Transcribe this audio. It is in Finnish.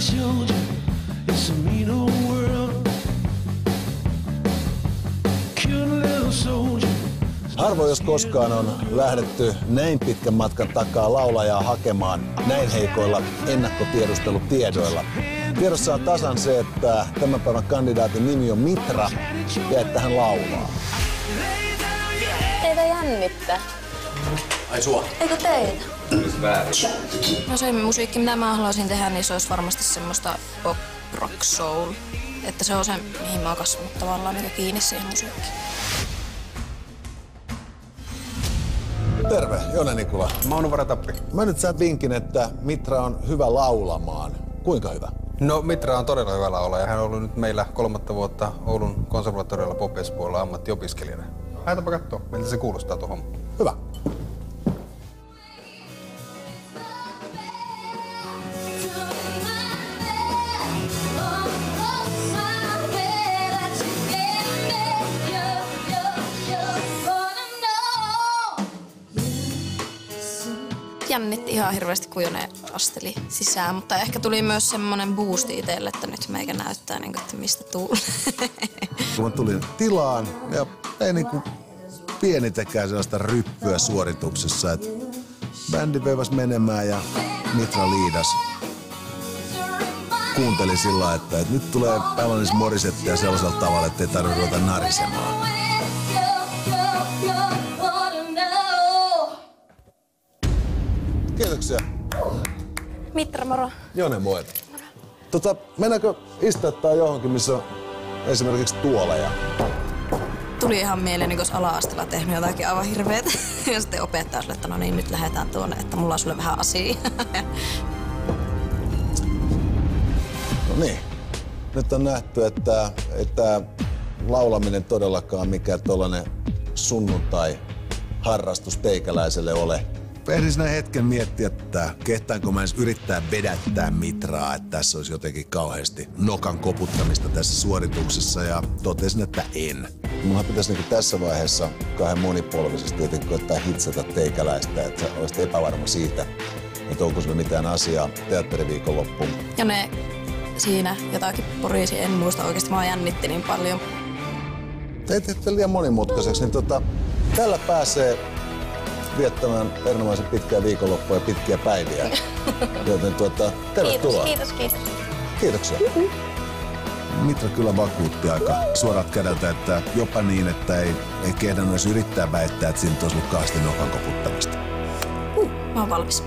showed you it's a mean old world. Cute little soldier. Harvoin jos koskaan on lähdetty näin pitkän matkan takaa laulajaa hakemaan näin heikoilla ennakkotiedustelutiedoilla. Tiedossa on tasan se, että tämän päivän kandidaatin nimi on Mitra ja että hän laulaa. Teitä jännittää. Ai sua? Eikö teitä? No se musiikki, mitä mä haluaisin tehdä, niin se olisi varmasti semmoista pop, rock, soul. Että se on se, mihin mä oon kasvanut tavallaan niin kiinni siihen musiikkiin. Terve, Jone Nikula. Mauno Varatappi. Mä nyt saat vinkin, että Mitra on hyvä laulamaan. Kuinka hyvä? No Mitra on todella hyvä laulaja. Hän on ollut nyt meillä 3 vuotta Oulun konservatoriolla pop-puolella ammattiopiskelijana. Lähdetäänpä katsoa, miltä se kuulostaa tuohon. Hyvä. Jännitti ihan hirveästi, kun Jone asteli sisään, mutta ehkä tuli myös semmonen boosti itselle, että nyt meikä näyttää, niin kuin, että mistä tuulee. Kun mä tulin tilaan ja ei niinku pienitäkään sellaista ryppyä suorituksessa, että bändi veivas menemään ja Mitra liidas. Kuuntelin sillä, että nyt tulee Alanis Morissettea sellaisella tavalla, ettei tarvitse ruveta narisemaan. Kiitoksia. Mitra, moro. Jone, moi. Mennäänkö istutaan johonkin, missä on esimerkiksi tuoleja? Tuli ihan mieleen, niin jos ala-asteella tehnyt jotakin aivan hirveetä. Ja sitten opettaja sille, että no niin, nyt lähdetään tuonne, että mulla on sulle vähän asiaa. No niin. Nyt on nähty, että laulaminen todellakaan mikään tollanen sunnuntai-harrastus teikäläiselle ole. Ehdin sinä hetken miettiä, että kehtaanko mä edes yrittää vedättää Mitraa, että tässä olisi jotenkin kauheasti nokan koputtamista tässä suorituksessa ja totesin, että en. Munhan pitäisi niin tässä vaiheessa kahden monipolvisesti jotenkin koittaa hitsata teikäläistä, että olisit epävarma siitä, että onko sulla mitään asiaa teatteriviikonloppuun. Jone siinä jotakin poriisi, en muista oikeasti, mä jännitti niin paljon. Teit liian monimutkaiseksi, niin tällä pääsee viettämään erinomaisen pitkää viikonloppua ja pitkiä päiviä. Joten tervetuloa. Kiitos. Kiitoksia. Mitra kyllä vakuutti aika suorat kädeltä, että jopa niin, että ei kehdannut edes yrittää väittää, että siinä olisi ollut kaasti nokan koputtamista. Mä oon valmis.